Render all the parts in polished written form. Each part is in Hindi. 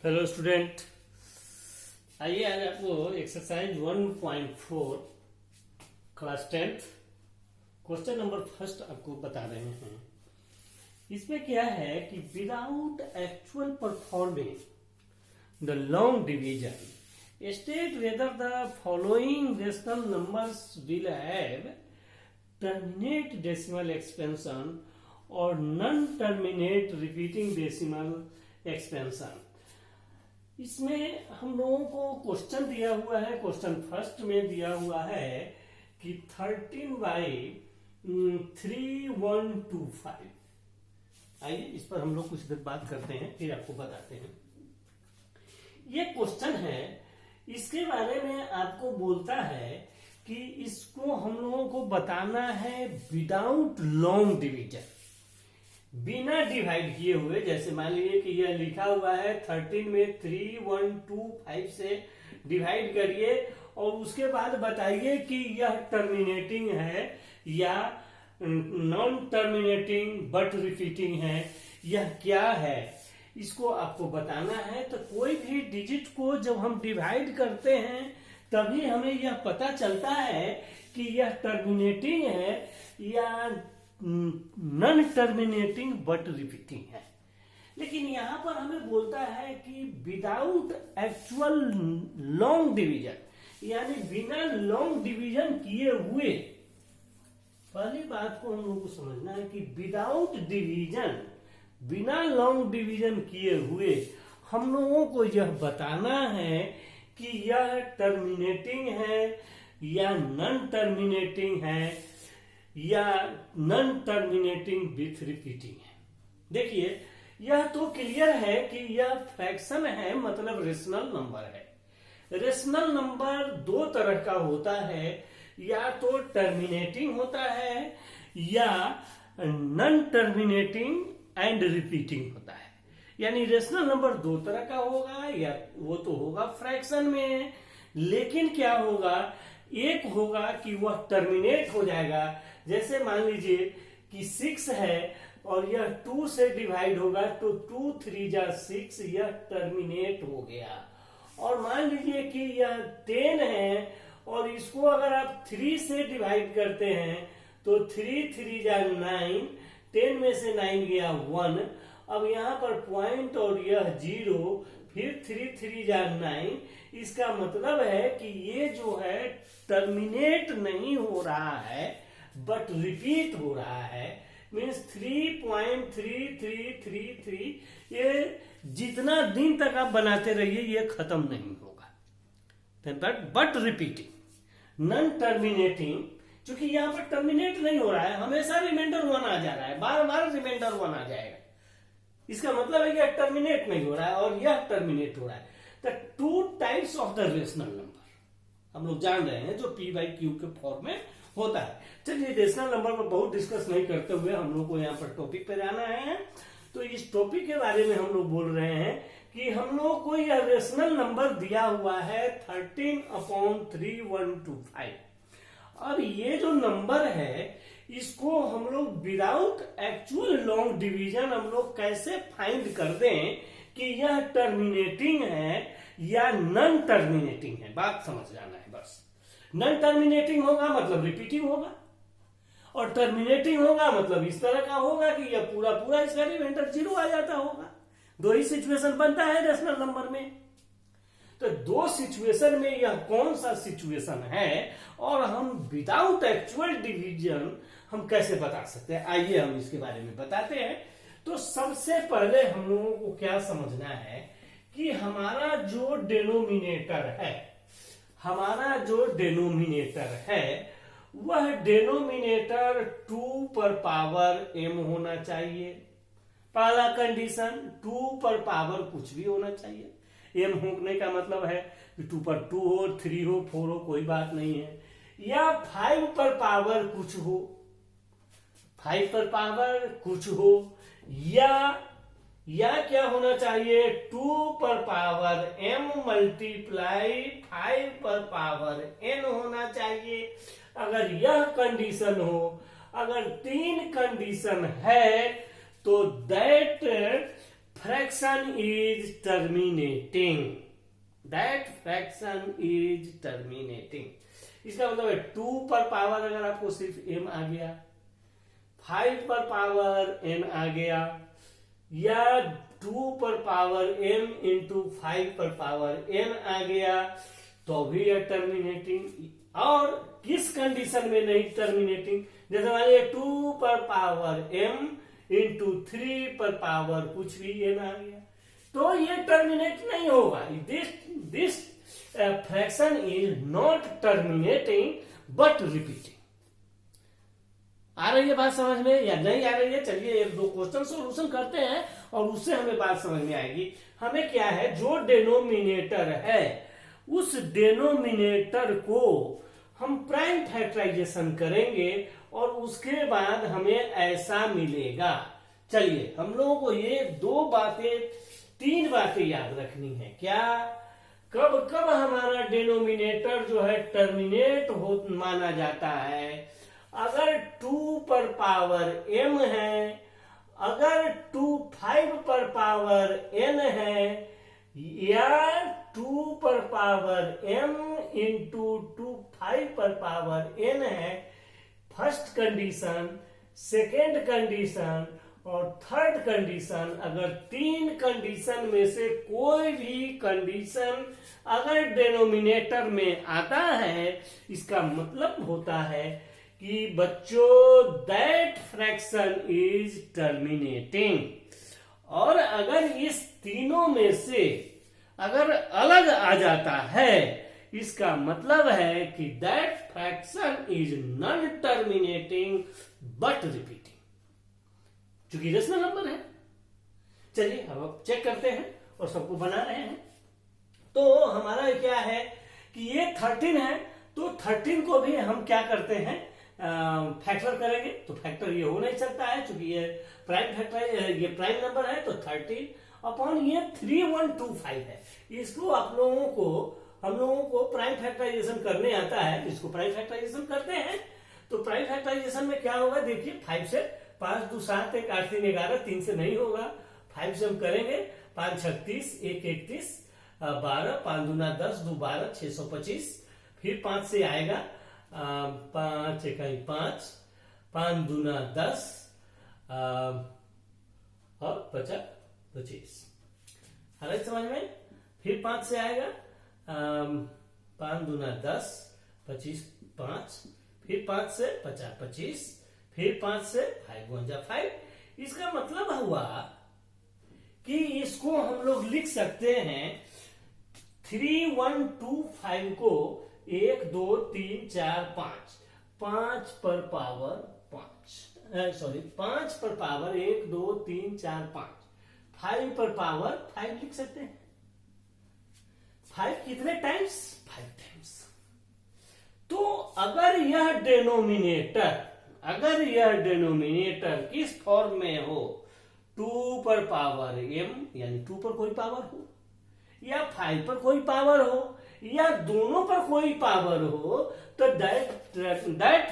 हेलो स्टूडेंट, आइए आज आपको exercise 1.4 class 10th question number first आपको बता रहे हैं। इसमें क्या है कि without actual performing the long division state whether the following rational numbers will have terminate decimal expansion और non terminate repeating decimal expansion. इसमें हम लोगों को क्वेश्चन दिया हुआ है, क्वेश्चन फर्स्ट में दिया हुआ है कि 13/3125। आइए इस पर हम लोग कुछ देर बात करते हैं, फिर आपको बताते हैं। ये क्वेश्चन है, इसके बारे में आपको बोलता है कि इसको हम लोगों को बताना है विदाउट लॉन्ग डिवीजन, बिना डिवाइड किए हुए। जैसे मान लीजिए कि यह लिखा हुआ है 13 में 3125 से डिवाइड करिए और उसके बाद बताइए कि यह टर्मिनेटिंग है या नॉन टर्मिनेटिंग बट रिपीटिंग है, यह क्या है, इसको आपको बताना है। तो कोई भी डिजिट को जब हम डिवाइड करते हैं तभी हमें यह पता चलता है कि यह टर्मिनेटिंग है या नॉन टर्मिनेटिंग बट रिपीटिंग है। लेकिन यहां पर हमें बोलता है कि विदाउट एक्चुअल लॉन्ग डिवीजन, यानी बिना लॉन्ग डिवीजन किए हुए। पहली बात को हम लोग को समझना है कि विदाउट डिवीजन, बिना लॉन्ग डिवीजन किए हुए हम लोगों को यह बताना है कि यह टर्मिनेटिंग है या नॉन टर्मिनेटिंग है या नॉन टर्मिनेटिंग विथ रिपीटिंग है। देखिए यह तो क्लियर है कि यह फ्रैक्शन है, मतलब रेशनल नंबर है। रेशनल नंबर दो तरह का होता है, या तो टर्मिनेटिंग होता है या नॉन टर्मिनेटिंग एंड रिपीटिंग होता है। यानी रेशनल नंबर दो तरह का होगा, या वो तो होगा फ्रैक्शन में, लेकिन क्या होगा, एक होगा कि वह टर्मिनेट हो जाएगा। जैसे मान लीजिए कि 6 है और यह 2 से डिवाइड होगा तो 2 3 जा 6, यह टर्मिनेट हो गया। और मान लीजिए कि यह 10 है और इसको अगर आप 3 से डिवाइड करते हैं तो 3 3 जा 9, 10 में से 9 गया 1। अब यहां पर पॉइंट और यह 0, फिर 3 3 जा 9। इसका मतलब है कि ये जो है टर्मिनेट नहीं हो रहा है बट रिपीट हो रहा है। मीन्स 3.3333, ये जितना दिन तक आप बनाते रहिए ये खत्म नहीं होगा। बट रिपीटिंग, नॉन टर्मिनेटिंग, क्योंकि यहां पर टर्मिनेट नहीं हो रहा है, हमेशा रिमाइंडर 1 आ जा रहा है, बार बार रिमाइंडर 1 आ जाएगा। इसका मतलब है कि यह टर्मिनेट नहीं हो रहा है और यह टर्मिनेट हो रहा है। The two types of the rational number हम लोग जान रहे हैं, जो P/Q के फॉर्म में होता है। चलिए रेशनल नंबर पर बहुत डिस्कस नहीं करते हुए हम लोग को यहाँ पर टॉपिक पे जाना है। तो इस टॉपिक के बारे में हम लोग बोल रहे हैं कि हम लोग को यह रेशनल नंबर दिया हुआ है 13/3125। और ये जो नंबर है इसको हम लोग विदाउट एक्चुअल लॉन्ग डिवीजन हम लोग कैसे फाइंड कर दें कि यह टर्मिनेटिंग है या नॉन टर्मिनेटिंग है। बात समझ जाना है बस। नॉन टर्मिनेटिंग होगा मतलब रिपीटिंग होगा, और टर्मिनेटिंग होगा मतलब इस तरह का होगा कि यह पूरा पूरा इसका रिमाइंडर 0 आ जाता होगा। दो ही सिचुएशन बनता है रेशनल नंबर में। तो दो सिचुएशन में यह कौन सा सिचुएशन है और हम विदाउट एक्चुअल डिवीजन हम कैसे बता सकते हैं, आइए हम इसके बारे में बताते हैं। तो सबसे पहले हम लोगों को क्या समझना है कि हमारा जो डेनोमिनेटर है, वह डेनोमिनेटर 2 पर पावर m होना चाहिए। पहला कंडीशन 2 पर पावर कुछ भी होना चाहिए। m होने का मतलब है कि 2 पर 2 हो, 3 हो, 4 हो, कोई बात नहीं है। या 5 पर पावर कुछ हो, 5 पर पावर कुछ हो, या क्या होना चाहिए, 2 पर पावर m मल्टीप्लाई 5 पर पावर n होना चाहिए। अगर यह कंडीशन हो, अगर 3 कंडीशन है तो that fraction fraction is terminating. That fraction is terminating. इसका मतलब है 2 पर पावर अगर आपको सिर्फ m आ गया, 5 पर पावर n आ गया, या 2 पर पावर m इंटू 5 पर पावर n आ गया, तो भी यह टर्मिनेटिंग। और किस कंडीशन में नहीं टर्मिनेटिंग? जैसे मान लिया 2 पर पावर m इंटू 3 पर पावर कुछ भी n आ गया, तो ये टर्मिनेट नहीं होगा। This fraction is not terminating but repeating. आ रही है बात समझ में या नहीं आ रही है? चलिए एक दो क्वेश्चन सोल्यूशन करते हैं और उससे हमें बात समझ में आएगी। हमें क्या है, जो डेनोमिनेटर है उस डेनोमिनेटर को हम प्राइम फैक्टराइजेशन करेंगे और उसके बाद हमें ऐसा मिलेगा। चलिए हम लोगों को ये 3 बातें याद रखनी है। क्या? कब कब हमारा डेनोमिनेटर जो है टर्मिनेट हो माना जाता है? अगर 2 पर पावर m है, अगर 5 पर पावर n है, या 2 पर पावर m इंटू 5 पर पावर n है। फर्स्ट कंडीशन, सेकेंड कंडीशन और थर्ड कंडीशन, अगर 3 कंडीशन में से कोई भी कंडीशन अगर डेनोमिनेटर में आता है, इसका मतलब होता है कि बच्चों दैट फ्रैक्शन इज टर्मिनेटिंग। और अगर इस तीनों में से अगर अलग आ जाता है, इसका मतलब है कि that fraction is non terminating but repeating, चूंकि रेशनल नंबर है। चलिए अब चेक करते हैं और सबको बना रहे हैं। तो हमारा क्या है कि ये 13 है, तो 13 को भी हम क्या करते हैं, फैक्टर करेंगे। तो फैक्टर ये हो नहीं सकता है क्योंकि ये प्राइम फैक्टर, ये प्राइम नंबर है, तो 13 अपॉन ये 3125 है। इसको हम लोगों को प्राइम फैक्टराइजेशन करने आता है, इसको प्राइम फैक्टराइजेशन करते हैं। तो प्राइम फैक्टराइजेशन में क्या होगा, देखिए 5 से 5 2 7 1 8 3 11, 3 से नहीं होगा, 5 से हम करेंगे, 5 36 1 31 12, 5 दूना 10 2 12 625। फिर 5 से आएगा 5 इकाई 5, 5 दूना 10 और 50 25। आ रहा समझ में? फिर 5 से आएगा 5 दूना 10 25 5, फिर 5 से 50 25, फिर 5 से 5 1 5। इसका मतलब हुआ कि इसको हम लोग लिख सकते हैं 3125 को 1 2 3 4 5, 5 पर पावर 5 पर पावर 1 2 3 4 5, 5 पर पावर 5 लिख सकते हैं। 5 कितने टाइम्स? 5 टाइम्स। तो अगर यह डेनोमिनेटर किस फॉर्म में हो, 2 पर पावर m यानी 2 पर कोई पावर हो, या 5 पर कोई पावर हो, या दोनों पर कोई पावर हो, तो दैट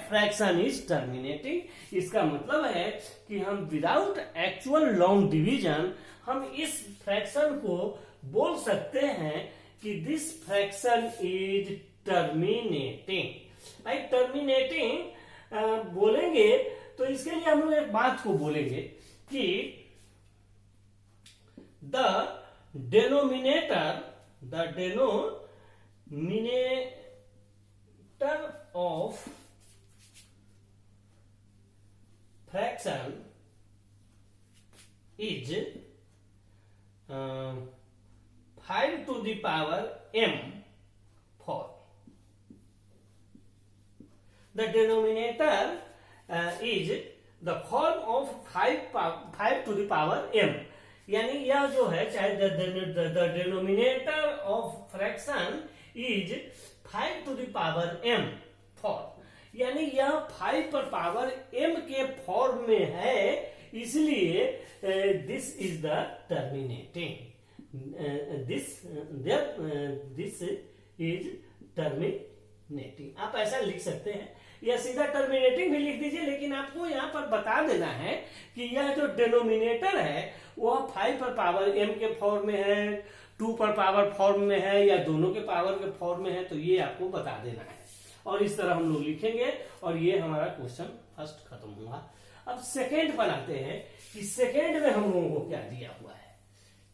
फ्रैक्शन इज टर्मिनेटिंग। इसका मतलब है कि हम विदाउट एक्चुअल लॉन्ग डिवीजन हम इस फ्रैक्शन को बोल सकते हैं कि दिस फ्रैक्शन इज टर्मिनेटिंग। भाई टर्मिनेटिंग बोलेंगे तो इसके लिए हम लोग एक बात को बोलेंगे कि the denominator of fraction is 5 to the power m for the denominator is the form of 5 to the power m। यानी यह जो है चाहे the denominator of fraction is 5 to the power m for, यानी यह 5 पर पावर m के फॉर्म में है, इसलिए this is the terminating, this is terminating, आप ऐसा लिख सकते हैं, या सीधा टर्मिनेटिंग भी लिख दीजिए, लेकिन आपको यहाँ पर बता देना है कि यह जो डिनोमिनेटर है वह 5 पर पावर m के फॉर्म में है, 2 पर पावर फॉर्म में है, या दोनों के पावर के फॉर्म में है, तो ये आपको बता देना है। और इस तरह हम लोग लिखेंगे और ये हमारा क्वेश्चन फर्स्ट खत्म हुआ। अब सेकेंड बनाते हैं कि सेकेंड में हम लोगों को क्या दिया हुआ है।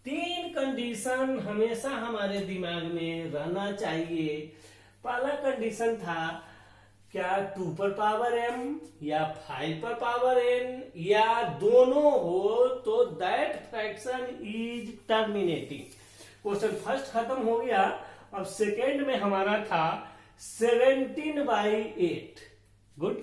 3 कंडीशन हमेशा हमारे दिमाग में रहना चाहिए। पहला कंडीशन था क्या 2 पर पावर m या 5 पर पावर n या दोनों हो तो that fraction is terminating. Question first खत्म हो गया। अब सेकेंड में हमारा था 17/8। गुड।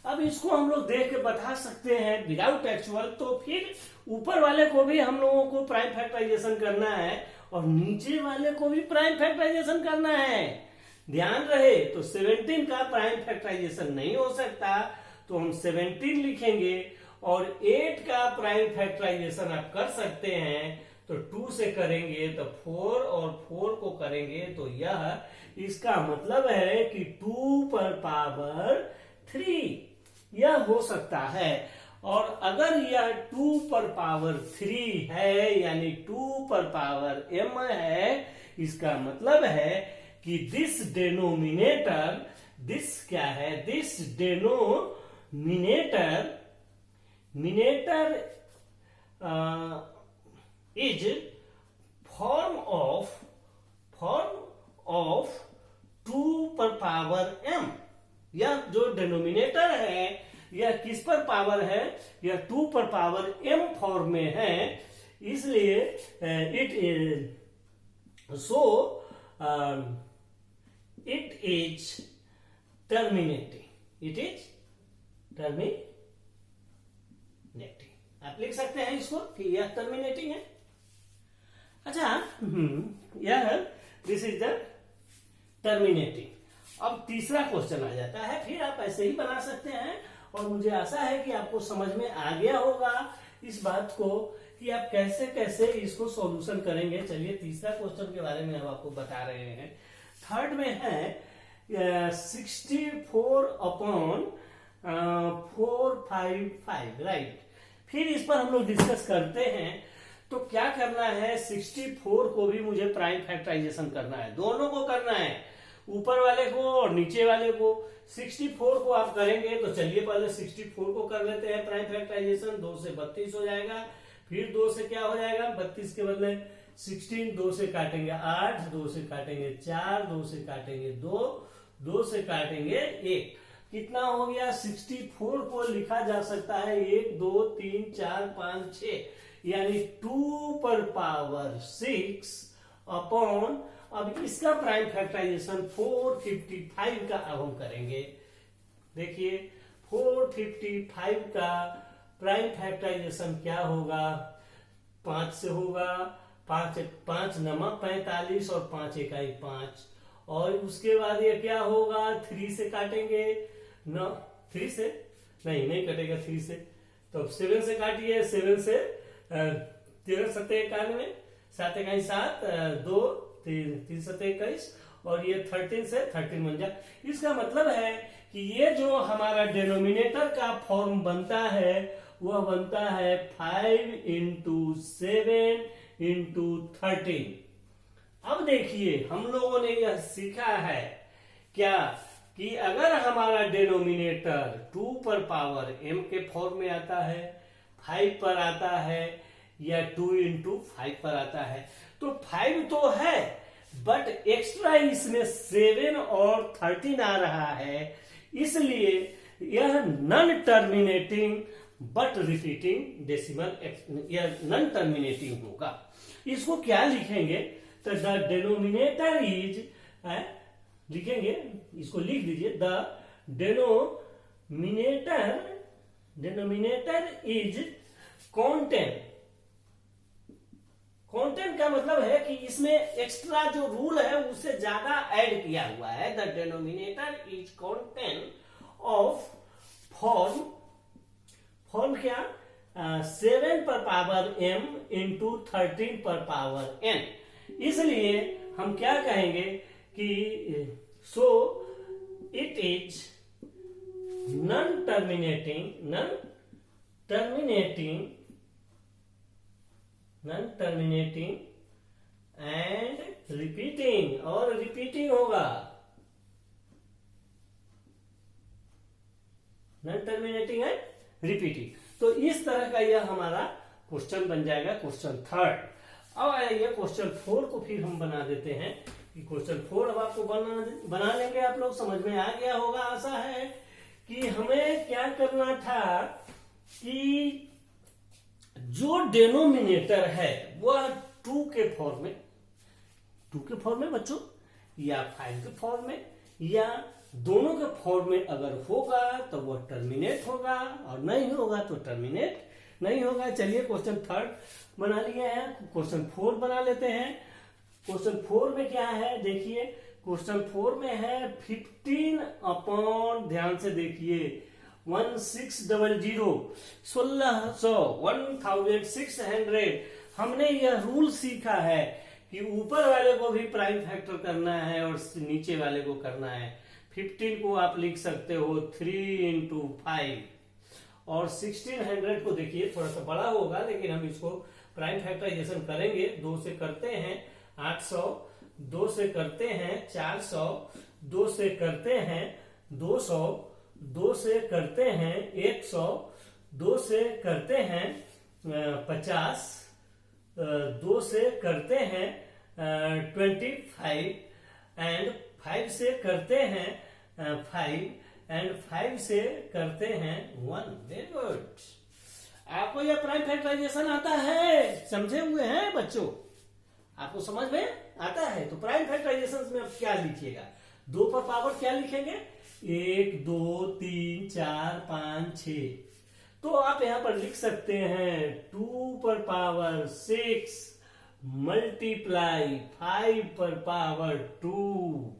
अब इसको हम लोग देख के बता सकते हैं विदाउट एक्चुअल, तो फिर ऊपर वाले को भी हम लोगों को प्राइम फैक्टराइजेशन करना है और नीचे वाले को भी प्राइम फैक्टराइजेशन करना है। ध्यान रहे, तो 17 का प्राइम फैक्टराइजेशन नहीं हो सकता, तो हम 17 लिखेंगे, और 8 का प्राइम फैक्टराइजेशन आप कर सकते हैं, तो 2 से करेंगे तो 4 और 4 को करेंगे तो यह, इसका मतलब है कि 2 पर पावर 3 यह हो सकता है। और अगर यह 2 पर पावर 3 है यानी 2 पर पावर m है, इसका मतलब है कि दिस डेनोमिनेटर, दिस क्या है, दिस मिनेटर इज फॉर्म ऑफ 2 पर पावर m। यह जो डेनोमिनेटर है यह किस पर पावर है, यह 2 पर पावर m फॉर्म में है, इसलिए it is terminating. It is terminating. आप लिख सकते हैं इसको कि यह टर्मिनेटिंग है। अच्छा, यह दिस इज द टर्मिनेटिंग। अब तीसरा क्वेश्चन आ जाता है, फिर आप ऐसे ही बना सकते हैं, और मुझे आशा है कि आपको समझ में आ गया होगा इस बात को कि आप कैसे कैसे इसको सॉल्यूशन करेंगे। चलिए तीसरा क्वेश्चन के बारे में हम आपको बता रहे हैं। थर्ड में है 64/455, राइट। फिर इस पर हम लोग डिस्कस करते हैं। तो क्या करना है, 64 को भी मुझे प्राइम फैक्टराइजेशन करना है, दोनों को करना है, ऊपर वाले को और नीचे वाले को। 64 को आप करेंगे तो चलिए पहले 64 को कर लेते हैं प्राइम फैक्टराइजेशन। 2 से 32 हो जाएगा, फिर 2 से क्या हो जाएगा, 32 के बदले 16, 2 से काटेंगे 8, 2 से काटेंगे 4, 2 से काटेंगे 2, 2 से काटेंगे 1। कितना हो गया, 64 को लिखा जा सकता है 1, 2, 3, 4, 5, 6, यानी 2 पर पावर 6 अपॉन, अब इसका प्राइम फैक्टराइजेशन 455 का अब हम करेंगे। देखिए 455 का प्राइम फैक्टराइजेशन क्या होगा, 5 से होगा, 5 नमक 45 और 5 इकाई 5, और उसके बाद ये क्या होगा, 3 से काटेंगे, 3 से नहीं कटेगा 3 से, तो 7 से काटिए, 7 से 13 7 91, 7 इकाई 7, 2 3 7 21, और ये 13 से 13 बन जाए। इसका मतलब है कि ये जो हमारा डेनोमिनेटर का फॉर्म बनता है वह बनता है 5 × 7 × 13। अब देखिए हम लोगों ने यह सीखा है क्या कि अगर हमारा डेनोमिनेटर 2 पर पावर m के फॉर्म में आता है, 5 पर आता है, या 2 × 5 पर आता है, तो 5 तो है बट एक्स्ट्रा इसमें 7 और 13 आ रहा है, इसलिए यह non terminating but repeating decimal, यह नॉन टर्मिनेटिंग होगा। इसको क्या लिखेंगे, तो द डेनोमिनेटर इज, लिखेंगे, इसको लिख दीजिए, the denominator is content. Content का मतलब है कि इसमें एक्स्ट्रा जो रूल है उससे ज्यादा ऐड किया हुआ है। The denominator is content of form क्या, 7 पर पावर m × 13 पर पावर n। इसलिए हम क्या कहेंगे कि so it is non terminating and repeating, और रिपीटिंग होगा, नॉन टर्मिनेटिंग एंड रिपीटिंग। तो इस तरह का यह हमारा क्वेश्चन बन जाएगा, क्वेश्चन 3। अब आइए क्वेश्चन 4 को फिर हम बना देते हैं कि क्वेश्चन 4 अब आपको बना लेंगे आप लोग, समझ में आ गया होगा। आशा है कि हमें क्या करना था कि जो डेनोमिनेटर है वह 2 के फॉर्म में बच्चों, या 5 के फॉर्म में, या दोनों के फॉर्म में अगर होगा तो वह टर्मिनेट होगा, और नहीं होगा तो टर्मिनेट नहीं होगा। चलिए क्वेश्चन 3 बना लिया है, क्वेश्चन 4 बना लेते हैं। क्वेश्चन 4 में क्या है देखिए, क्वेश्चन 4 में है 15 अपॉन, ध्यान से देखिए, 1600 हमने यह रूल सीखा है कि ऊपर वाले को भी प्राइम फैक्टर करना है और नीचे वाले को करना है। 15 को आप लिख सकते हो 3 into 5, और 1600 को देखिए थोड़ा सा बड़ा होगा, लेकिन हम इसको प्राइम फैक्टराइजेशन करेंगे। 2 से करते हैं 800, 2 से करते हैं 400, 2 से करते हैं 200, 2 से करते हैं 100, 2 से करते हैं 50, 2 से करते हैं 25, एंड 5 से करते हैं 5, एंड 5 से करते हैं 1। वेरी गुड, आपको यह प्राइम फैक्टराइजेशन आता है, समझे हुए हैं बच्चों? आपको समझ में आता है? तो प्राइम फैक्टराइजेशन में आप क्या लिखिएगा? 2 पर पावर क्या लिखेंगे? 1 2 3 4 5 6। तो आप यहां पर लिख सकते हैं 2 पर पावर 6 मल्टीप्लाई 5 पर पावर 2।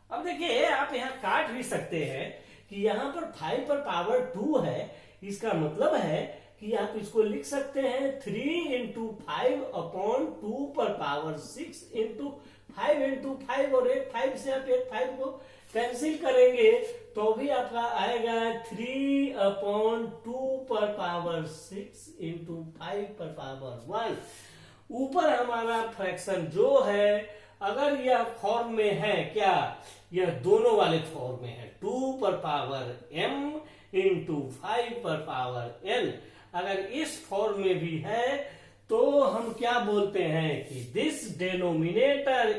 अब देखिए आप यहां काट भी सकते हैं कि यहां पर 5 पर पावर 2 है, इसका मतलब है कि आप इसको लिख सकते हैं 3 into 5 अपॉन 2 पर पावर 6 into 5 into 5, और एक 5 से आप एक 5 को कैंसिल करेंगे तो भी आपका आएगा 3 अपॉन 2 पर पावर 6 into 5 पर पावर 1। ऊपर हमारा फ्रैक्शन जो है, अगर यह फॉर्म में है, क्या यह दोनों वाले फॉर्म में है, 2 पर पावर m into 5 पर पावर n, अगर इस फॉर्म में भी है तो हम क्या बोलते हैं कि this denominator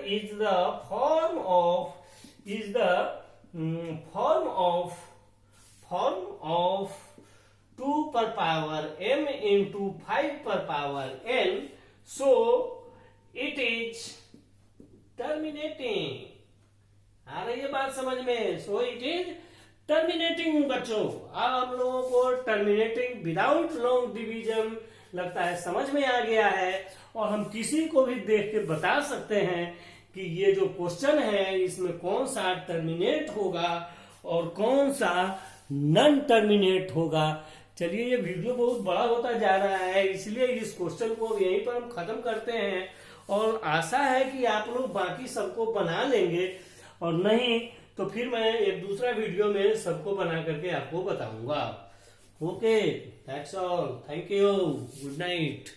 is the form of 2 पर पावर m into 5 पर power n, so it is terminating। आ रही है बात समझ में? so it is terminating. बच्चों अब हम लोगों को टर्मिनेटिंग विदाउट लॉन्ग डिवीजन लगता है समझ में आ गया है, और हम किसी को भी देख के बता सकते हैं कि ये जो क्वेश्चन है इसमें कौन सा टर्मिनेट होगा और कौन सा नॉन टर्मिनेट होगा। चलिए ये वीडियो बहुत बड़ा होता जा रहा है, इसलिए इस क्वेश्चन को यहीं पर हम खत्म करते हैं, और आशा है कि आप लोग बाकी सबको बना लेंगे, और नहीं तो फिर मैं एक दूसरा वीडियो में सबको बना करके आपको बताऊंगा। Okay, that's all, thank you, good night.